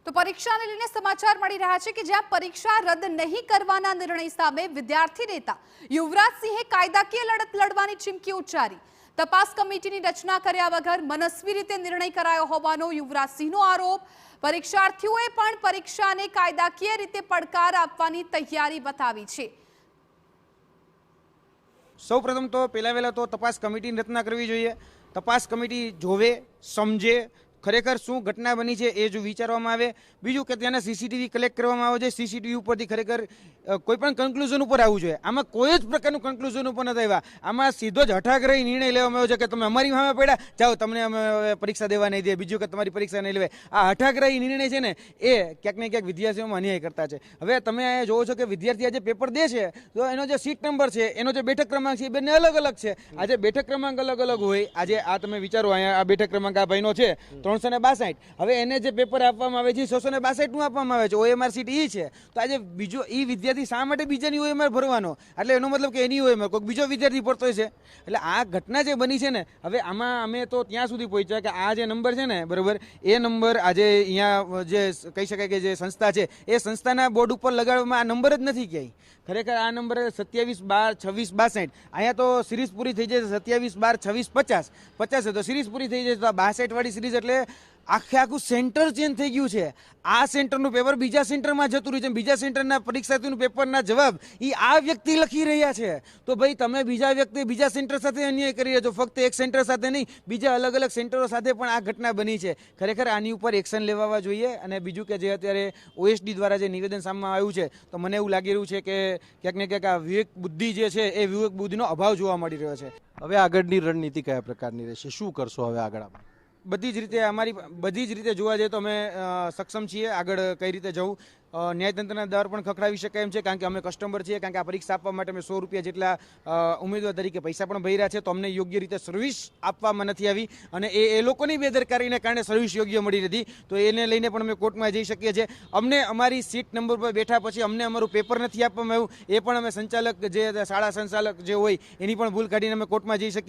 તો પરીક્ષાને લઈને સમાચાર મળી રહ્યા છે કે જ્યાં પરીક્ષા રદ નહીં કરવાના નિર્ણય સામે વિદ્યાર્થી નેતા યુવરાજસિંહે કાયદાકીય લડત લડવાની ચીમકી ઉચ્ચારી। તપાસ કમિટીની રચના કર્યા વગર મનસ્વી રીતે નિર્ણય કરાયો હોવાનો યુવરાજસિંહનો આરોપ। પરીક્ષાર્થીઓએ પણ પરીક્ષાને કાયદાકીય રીતે પડકાર આપવાની તૈયારી બતાવી છે। સૌપ્રથમ તો પહેલા તો તપાસ કમિટીની રચના કરવી જોઈએ। તપાસ કમિટી જોવે, સમજે, ખરેખર શું ઘટના બની છે એ જો વિચારવામાં આવે। બીજું કે ત્યાંના સીસીટીવી કલેક્ટ કરવામાં આવે છે। સીસીટીવી ઉપરથી ખરેખર કોઈ પણ કન્ક્લુઝન ઉપર આવવું જોઈએ। આમાં કોઈ જ પ્રકારનું કન્ક્લુઝન ઉપર નથી આવ્યા। આમાં સીધો જ હઠાગ્રહી નિર્ણય લેવામાં આવ્યો છે કે તમે અમારી સામે પડ્યા, જાઓ તમને અમે પરીક્ષા દેવા નહીં દે, બીજું કે તમારી પરીક્ષા નહીં લેવાય। આ હઠાગ્રહી નિર્ણય છે ને એ ક્યાંક ને ક્યાંક વિદ્યાર્થીઓમાં અન્યાય કરતા છે। હવે તમે અહીંયા જોવો છો કે વિદ્યાર્થી આજે પેપર દે છે તો એનો જે સીટ નંબર છે, એનો જે બેઠક ક્રમાંક છે એ બંને અલગ અલગ છે। આજે બેઠક ક્રમાંક અલગ અલગ હોય, આજે આ તમે વિચારો અહીંયા આ બેઠક ક્રમાંક આ ભાઈનો છે 362, હવે એને જે પેપર આપવામાં આવે છે 662નું આપવામાં આવે છે, OMR સીટ એ છે। તો આજે બીજો એ વિદ્યાર્થી શા માટે બીજાની OMR ભરવાનો? એટલે એનો મતલબ કે એની OMR કોઈ બીજો વિદ્યાર્થી ભરતો છે। એટલે આ ઘટના જે બની છે ને, હવે આમાં અમે તો ત્યાં સુધી પહોંચ્યા કે આ જે નંબર છે ને, બરોબર, એ નંબર આજે અહીંયા જે કહી શકાય કે જે સંસ્થા છે એ સંસ્થાના બોર્ડ ઉપર લગાડવામાં આ નંબર જ નથી ક્યાંય। ખરેખર આ નંબર 27/12/26/62, અહીંયા તો સિરીઝ પૂરી થઈ જાય 27/12/26/50 50 તો સિરીઝ પૂરી થઈ જાય તો 62 વાળી સિરીઝ એટલે આખું સેન્ટર ચેન્જ થઈ ગયું છે। આ સેન્ટરનું પેપર બીજા સેન્ટરમાં જતું રહ્યું છે, બીજા સેન્ટરના પરીક્ષાર્થીનું પેપરના જવાબ એ આ વ્યક્તિ લખી રહ્યા છે। તો ભાઈ તમે બીજા સેન્ટર સાથે અન્યાય કરી રહ્યા છો, ફક્ત એક સેન્ટર સાથે નહીં, બીજા અલગ અલગ સેન્ટરો સાથે પણ આ ઘટના બની છે। ખરેખર આની ઉપર એક્શન લેવા જોઈએ। અને બીજું કે જે અત્યારે OSD દ્વારા જે નિવેદન સામે આવ્યું છે તો મને એવું લાગી રહ્યું છે કે ક્યાંક ને ક્યાંક આ વિવેક બુદ્ધિ જે છે એ વિવેક બુદ્ધિનો અભાવ જોવા મળી રહ્યો છે। હવે આગળની રણનીતિ કયા પ્રકારની રહેશે? શું કરશો હવે આગળ? બધી જ રીતે જોવા જઈએ તો અમે સક્ષમ છીએ આગળ કઈ રીતે જવું। ન્યાયતંત્રના દર પણ ખખડાવી શકાય એમ છે, કારણ કે અમે કસ્ટમર છીએ, કારણ કે આ પરીક્ષા આપવા માટે અમે 100 રૂપિયા જેટલા ઉમેદવાર તરીકે પૈસા પણ ભર્યા છે, તો અમને યોગ્ય રીતે સર્વિસ આપવામાં નથી આવી અને એ લોકોની બેદરકારીને કારણે સર્વિસ યોગ્ય મળી નથી। તો એને લઈને પણ અમે કોર્ટમાં જઈ શકીએ છીએ। અમને અમારી સીટ નંબર પર બેઠા પછી અમને અમારું પેપર નથી આપવામાં આવ્યું, એ પણ અમે સંચાલક જે શાળા સંચાલક જે હોય એની પણ ભૂલ કાઢીને અમે કોર્ટમાં જઈ શકીએ।